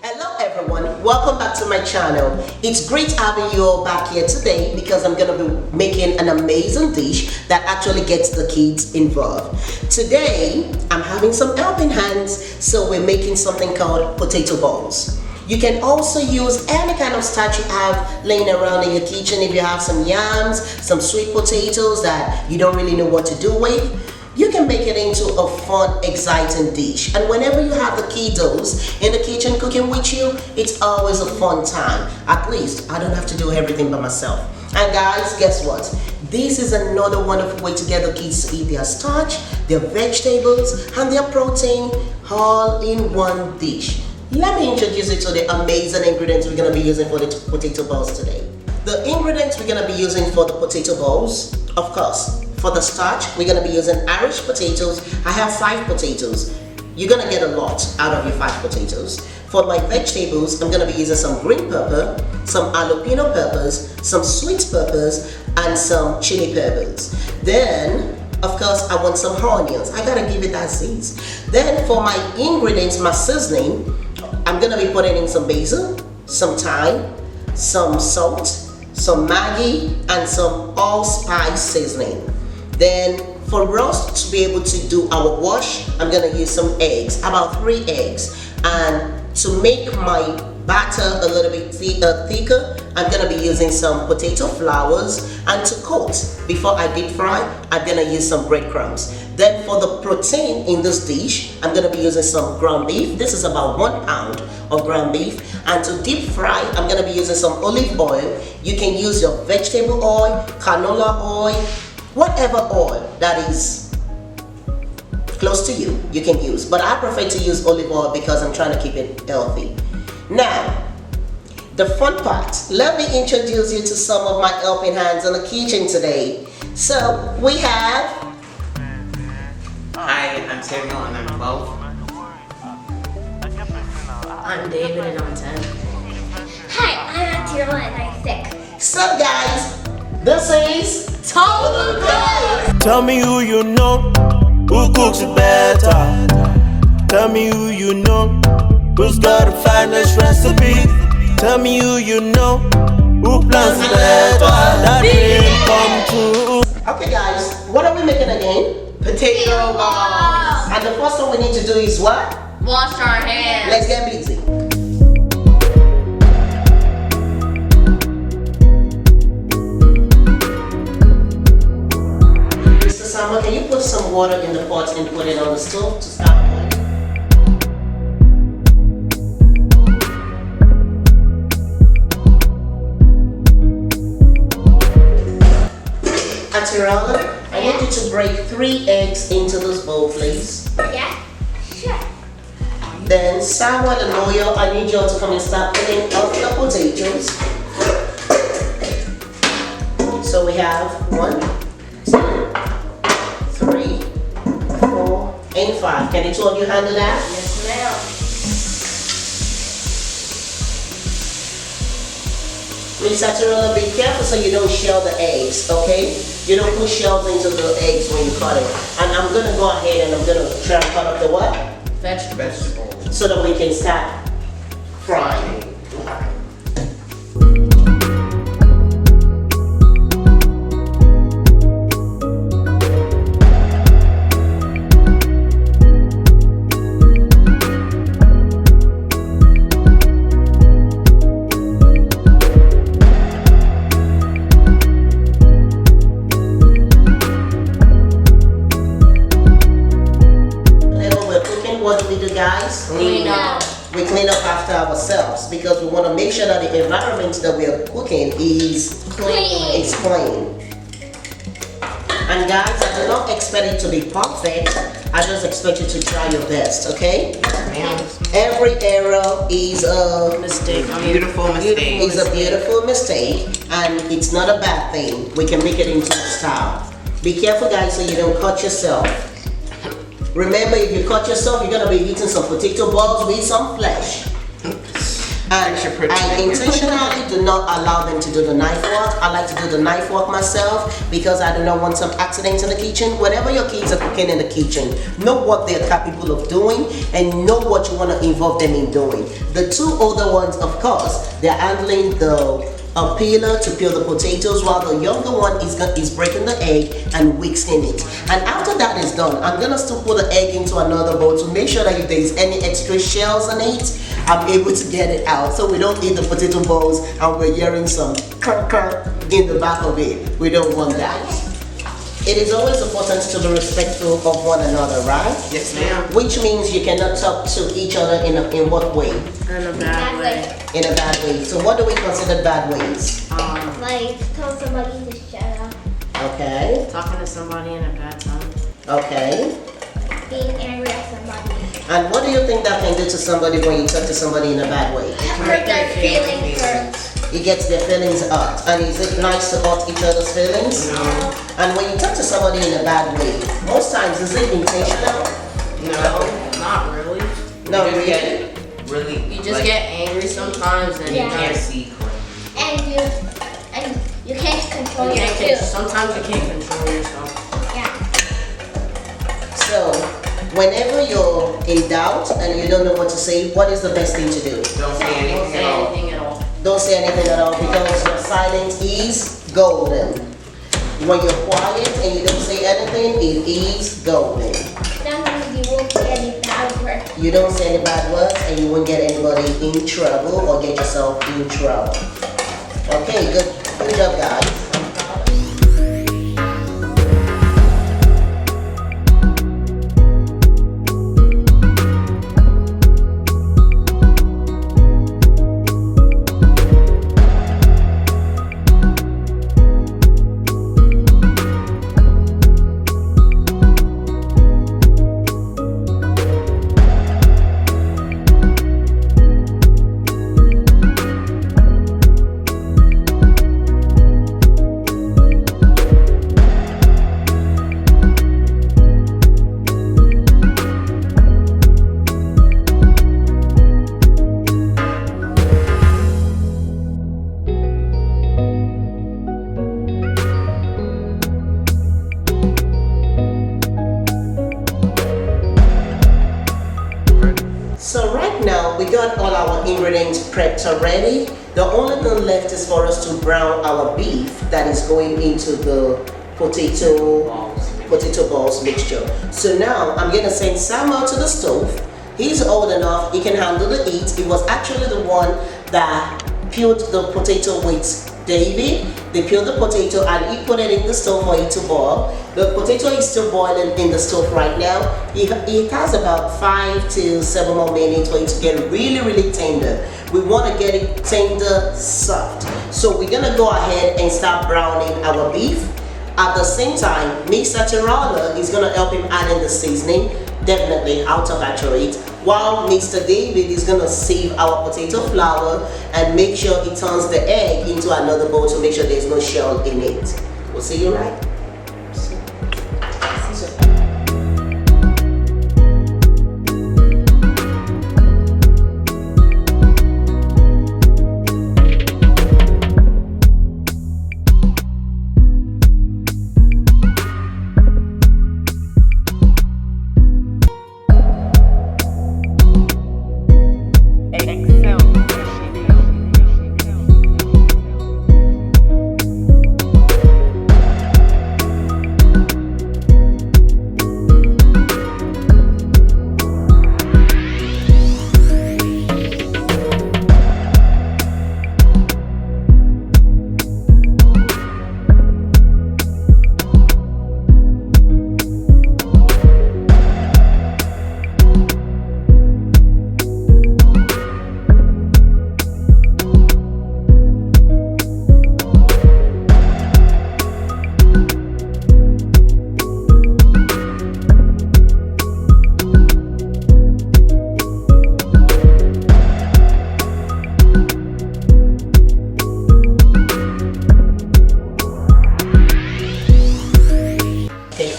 Hello everyone, welcome back to my channel. It's great having you all back here today because I'm going to be making an amazing dish that actually gets the kids involved. Today, I'm having some helping hands, so we're making something called potato balls. You can also use any kind of starch you have laying around in your kitchen. If you have some yams, some sweet potatoes that you don't really know what to do with, you can make it into a fun, exciting dish. And whenever you have the kiddos in the kitchen cooking with you, it's always a fun time. At least I don't have to do everything by myself. And guys, guess what? This is another wonderful way to get the kids to eat their starch, their vegetables, and their protein all in one dish. Let me introduce you to the amazing ingredients we're going to be using for the potato balls today. The ingredients we're going to be using for the potato balls, of course, for the starch, we're going to be using Irish potatoes. I have 5 potatoes. You're going to get a lot out of your 5 potatoes. For my vegetables, I'm going to be using some green pepper, some jalapeno peppers, some sweet peppers, and some chili peppers. Then, of course, I want some onions. I got to give it that seeds. Then for my ingredients, my seasoning, I'm going to be putting in some basil, some thyme, some salt, some Maggi, and some allspice seasoning. Then for us to be able to do our wash, I'm going to use some eggs, about 3 eggs. And to make my batter a little bit thicker, I'm going to be using some potato flours. And to coat, before I deep fry, I'm going to use some breadcrumbs. Then for the protein in this dish, I'm going to be using some ground beef. This is about 1 pound of ground beef. And to deep fry, I'm going to be using some olive oil. You can use your vegetable oil, canola oil, whatever oil that is close to you, you can use. But I prefer to use olive oil because I'm trying to keep it healthy. Now, the fun part, let me introduce you to some of my helping hands in the kitchen today. So, we have... Hi, I'm Samuel and I'm 12. I'm David and I'm 10. Hi, I'm Atirola and I'm 6. So guys, this is Tolu. Tell me who you know, who cooks it better. Tell me who you know, who's got the finest recipe. Tell me who you know, who plans it better. That dream come true. Okay guys, what are we making again? Potato balls. And the first one we need to do is what? Wash our hands. Let's get busy. Mr. Samuel, can you put some water in the pot and put it on the stove to start boiling? Atirola, I want you to break 3 eggs into this bowl, please. Yeah? Sure. Then Samuel and Oil, I need you all to come and start putting out the potatoes. So we have 1, 2, 3, 4, and 5. Can the 2 of you handle that? Yes, ma'am. Please, Atirola, be careful so you don't shell the eggs, okay? You don't put shells into the eggs when you cut it. And I'm gonna go ahead and I'm gonna try and cut up the what? Vegetables. So that we can start frying. What do we do, guys? Clean up. We clean up after ourselves because we want to make sure that the environment that we are cooking is Clean. clean. And guys, I do not expect it to be perfect. I just expect you to try your best, okay? Every error is a Mistake. Beautiful mistake. is a beautiful mistake, and it's not a bad thing. We can make it into a style. Be careful, guys, so you don't cut yourself. Remember, if you cut yourself, you're gonna be eating some potato balls with some flesh. And Extra pretty. I intentionally do not allow them to do the knife work. I like to do the knife work myself because I do not want some accidents in the kitchen. Whenever your kids are cooking in the kitchen, know what they're capable of doing and know what you want to involve them in doing. The two older ones, of course, they're handling the peeler to peel the potatoes, while the younger one is breaking the egg and whisking it. And after that is done, I'm gonna still put the egg into another bowl to make sure that if there is any extra shells on it, I'm able to get it out, so we don't eat the potato balls and we're hearing some cr in the back of it. We don't want that. It is always important to be respectful of one another, right? Yes, ma'am. Which means you cannot talk to each other in what way? In a bad way. In a bad way. So what do we consider bad ways? Like, tell somebody to shut up. Okay. Talking to somebody in a bad time. Okay. Being angry at somebody. And what do you think that can do to somebody when you talk to somebody in a bad way? Hurt their feelings hurt. It gets their feelings hurt. And is it nice to hurt each other's feelings? No. And when you talk to somebody in a bad way, most times is it intentional? No. Not really. No, You just really. get really. You just like, get angry sometimes and Yeah. You can't see clearly. And you can't control you it can't too. sometimes you can't control yourself. Yeah. So, whenever you're in doubt and you don't know what to say, what is the best thing to do? Don't say Don't anything say at all. anything at all. Don't say anything at all because your silence is golden. When you're quiet and you don't say anything, it is golden. That means you won't say any bad words. You don't say any bad words and you won't get anybody in trouble or get yourself in trouble. Okay, good job, guys. So right now we got all our ingredients prepped already. The only thing left is for us to brown our beef that is going into the potato balls mixture. So now I'm gonna send Sam out to the stove. He's old enough, he can handle the heat. He was actually the one that peeled the potato with David. They peeled the potato and he put it in the stove for it to boil. The potato is still boiling in the stove right now. It has about 5 to 7 more minutes for it to get really tender. We want to get it tender, soft. So we're gonna go ahead and start browning our beef. At the same time, Mr. Atirola is gonna help him add in the seasoning, definitely out of it, while Mr. David is gonna save our potato flour and make sure he turns the egg into another bowl to make sure there's no shell in it. We'll see you right.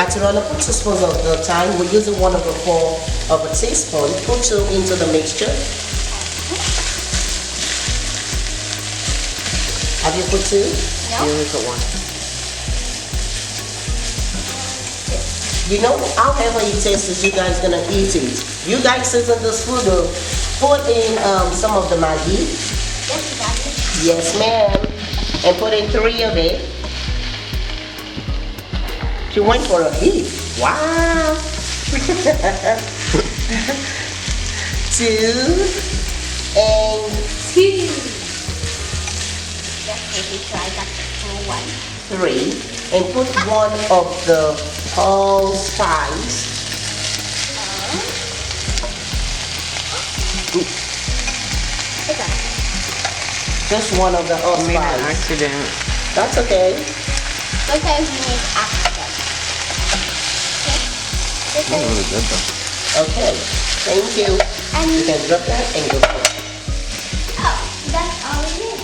Atirola, put 2 spoons of the thyme. We're using 1/4 of a teaspoon. Put 2 into the mixture. Have you put 2? You No. only put 1. You know, however it tastes, you guys gonna eat it. You guys season this food though. Put in some of the Maggi. Yes, you got it. Yes, ma'am. And put in 3 of it. She went for a heat. Wow. 2 and Yes, maybe try that for 1. 3. And put 1 of the allspice. Okay. Just 1 of the Made an allspice. accident. That's okay. Sometimes we make accidents. Okay. Really good though. Okay. Thank you. And You can drop that and go for it. oh, that's all it is.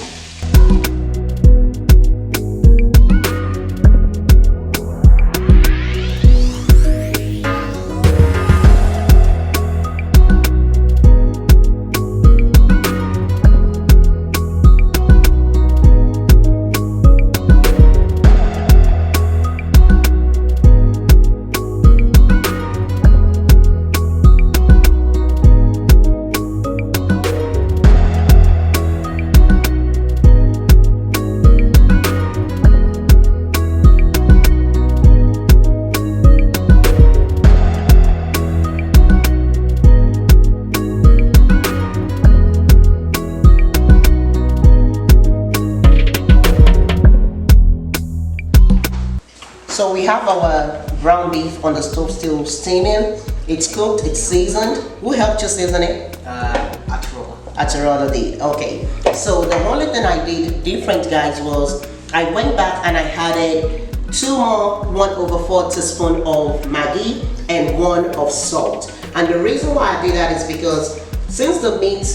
So we have our ground beef on the stove still steaming. It's cooked, it's seasoned. Who helped you season it? Atirola. Atirola did. Okay. So the only thing I did different, guys, was I went back and I added 2 more 1/4 teaspoon of Maggi and 1 of salt. And the reason why I did that is because since the meat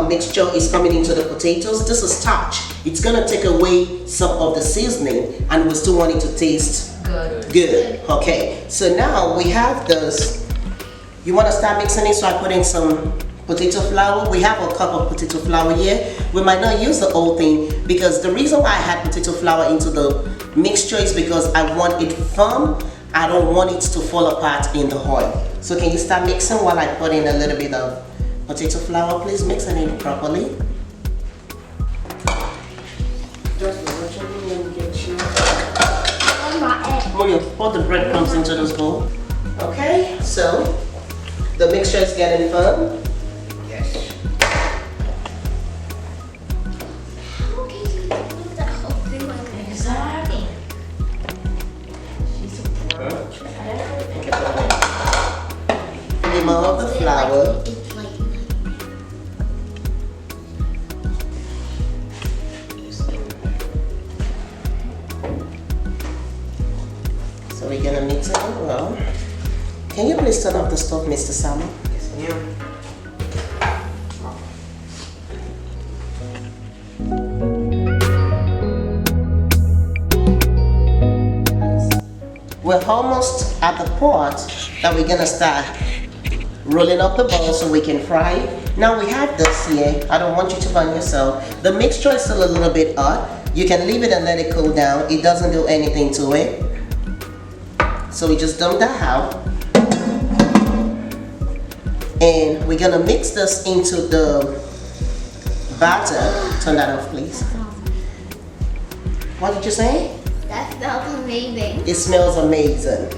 mixture is coming into the potatoes, this is starch. It's gonna take away some of the seasoning, and we still want it to taste good. Okay. So now we have this. You want to start mixing it, so I put in some potato flour. We have a cup of potato flour here. We might not use the whole thing because the reason why I had potato flour into the mixture is because I want it firm. I don't want it to fall apart in the oil. So can you start mixing while I put in a little bit of potato flour? Please mix it in properly. Just watch it and get you. On my end. Oh, you pour the breadcrumbs into this bowl. Okay, so the mixture is getting firm. Yes. How can you do that whole thing like that? Exactly. Remove the flour. It's like So we're gonna mix it in well. Can you please turn off the stove, Mr. Samech? Yes, ma'am. We're almost at the part that we're gonna start rolling up the ball so we can fry it. Now we have this here. I don't want you to burn yourself. The mixture is still a little bit hot. You can leave it and let it cool down. It doesn't do anything to it. So we just dump that out. And we're gonna mix this into the batter. Turn that off, please. What did you say? that smells amazing. It smells amazing.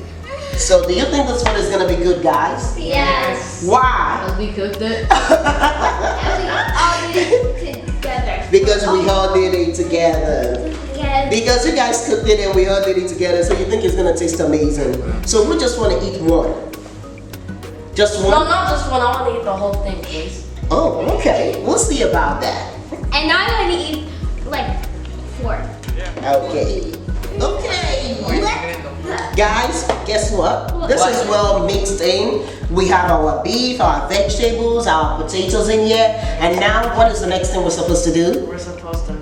So do you think this one is gonna be good, guys? Yes. Why? Because we cooked it. And we all did it together. Because we all did it together. Yes. Because you guys cooked it and we all did it together, so you think it's gonna taste amazing. So we just wanna eat one. Just one? No, not just one. I want to eat the whole thing, please. Oh, okay. We'll see about that. And now I'm going to eat like 4. Okay. Okay. Guys, guess what? This is well mixed in. We have our beef, our vegetables, our potatoes in here. And now, what is the next thing we're supposed to do? We're supposed to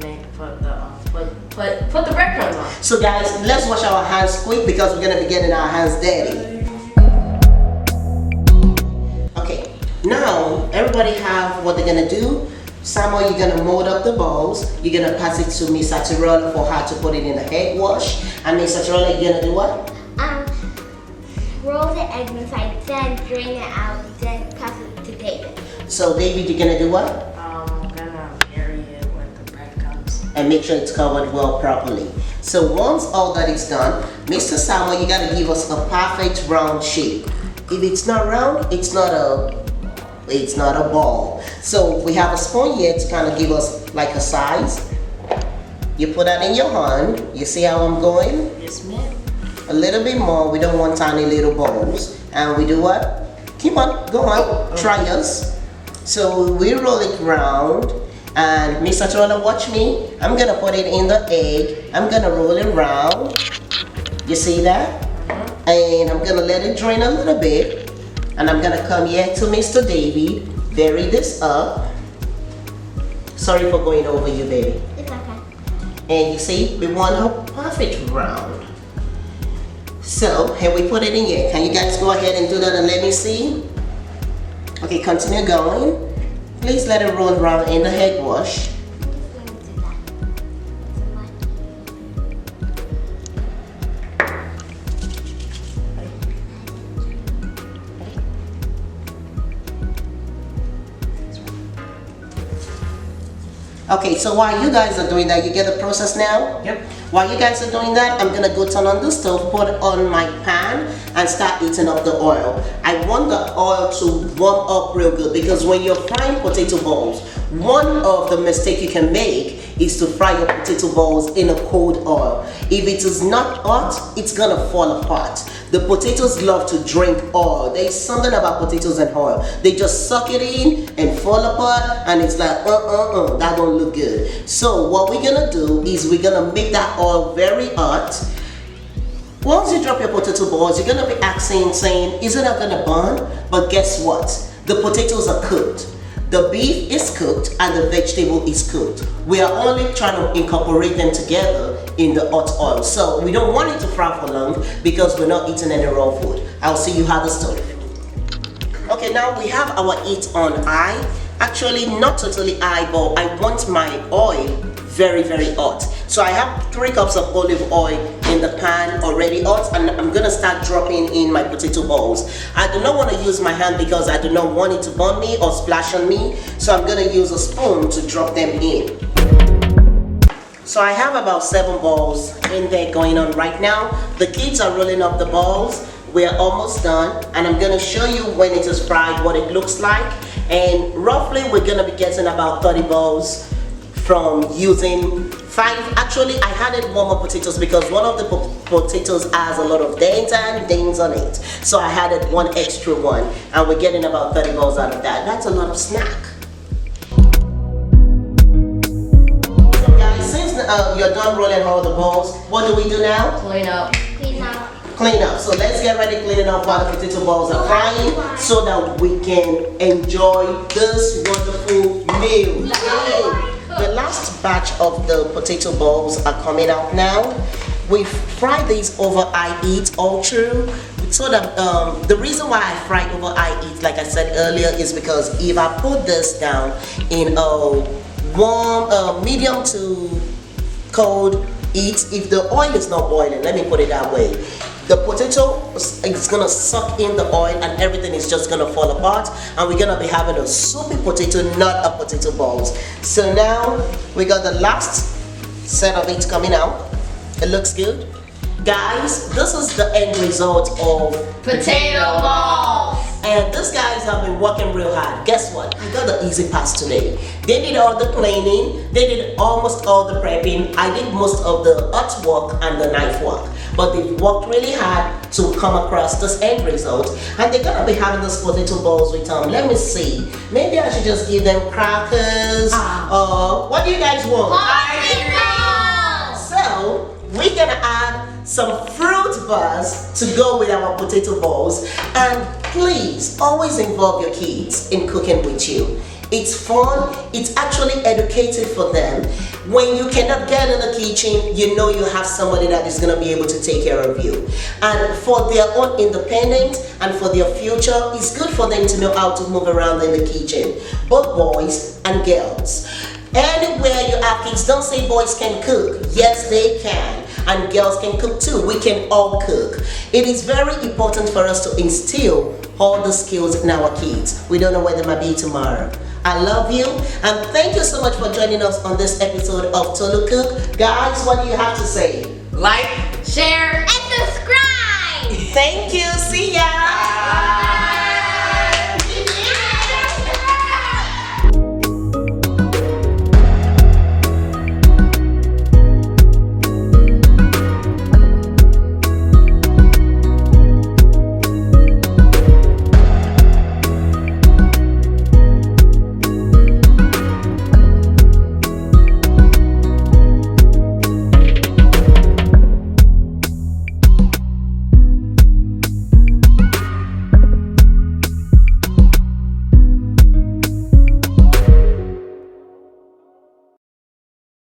put the breadcrumbs on. So guys, let's wash our hands quick because we're gonna be getting our hands dirty. Okay, now everybody have what they're gonna do. Samuel, you're gonna mold up the balls. You're gonna pass it to Miss Atirola for her to put it in the egg wash. And Miss Atirola, you're gonna do what? Roll the egg inside, then drain it out, then pass it to David. So David, you're gonna do what? I'm gonna bury it with the breadcrumbs. And make sure it's covered well properly. So once all that is done, Mr. Samuel, you gotta give us a perfect round shape. If it's not round, it's not a ball. So we have a spoon here to kind of give us like a size. You put that in your hand. You see how I'm going? Yes, ma'am. A little bit more. We don't want tiny little balls. And we do what? Keep on, go on, try us. So we roll it round. And Miss Atirola, watch me. I'm gonna put it in the egg. I'm gonna roll it round. You see that? And I'm gonna let it drain a little bit. And I'm gonna come here to Mr. David. Bury this up. Sorry for going over you, baby. It's okay. And you see, we want a perfect round. So, here we put it in here. Can you guys go ahead and do that and let me see? Okay, continue going. Please let it roll around in the egg wash. Okay, so while you guys are doing that, you get the process now? Yep. While you guys are doing that, I'm gonna go turn on the stove, put it on my pan, and start heating up the oil. I want the oil to warm up real good because when you're frying potato balls, one of the mistakes you can make is to fry your potato balls in a cold oil. If it is not hot, it's gonna fall apart. The potatoes love to drink oil. There's something about potatoes and oil. They just suck it in and fall apart, and it's like, that don't look good. So what we're gonna do is we're gonna make that oil very hot. Once you drop your potato balls, you're gonna be asking, saying, is it not gonna burn? But guess what? The potatoes are cooked. The beef is cooked and the vegetable is cooked. We are only trying to incorporate them together in the hot oil. So we don't want it to fry for long because we're not eating any raw food. I'll see you how the stove. Okay, now we have our heat on high. Actually, not totally high, but I want my oil very, very hot. So I have 3 cups of olive oil in the pan already hot, and I'm gonna start dropping in my potato balls. I do not want to use my hand because I do not want it to burn me or splash on me. So I'm gonna use a spoon to drop them in. So I have about 7 balls in there going on right now. The kids are rolling up the balls. We're almost done, and I'm gonna show you when it is fried what it looks like. And roughly we're gonna be getting about 30 balls from using 5. Actually, I added one more potatoes because one of the potatoes has a lot of dents on it. So I added 1 extra one, and we're getting about 30 balls out of that. That's a lot of snack. So guys, since you're done rolling all the balls, what do we do now? Clean up. Clean up. Clean up. So let's get ready cleaning up while the potato balls are frying so that we can enjoy this wonderful meal. The last batch of the potato balls are coming out now. We fry these over high heat all through. So that the reason why I fry over high heat, like I said earlier, is because if I put this down in a warm, medium to cold heat, if the oil is not boiling, let me put it that way, the potato is gonna suck in the oil and everything is just gonna fall apart, and we're gonna be having a soupy potato, not a potato balls. So now we got the last set of it coming out. It looks good. Guys, this is the end result of Potato balls. and these guys have been working real hard. Guess what? I got the easy pass today. They did all the cleaning, they did almost all the prepping. I did most of the hot work and the knife work. But they've worked really hard to come across this end result. And they're gonna be having these potato balls with them. Let me see. Maybe I should just give them crackers. What do you guys want? So we're gonna add some fruit bars to go with our potato balls. And please always involve your kids in cooking with you. It's fun, it's actually educative for them. When you cannot get in the kitchen, you know you have somebody that is going to be able to take care of you. And for their own independence and for their future, it's good for them to know how to move around in the kitchen. Both boys and girls. Anywhere you have kids, don't say boys can cook. Yes, they can. And girls can cook too. We can all cook. It is very important for us to instill all the skills in our kids. We don't know where they might be tomorrow. I love you and thank you so much for joining us on this episode of Tolu Cook. Guys, what do you have to say? Like, share, And subscribe! Thank you. See ya.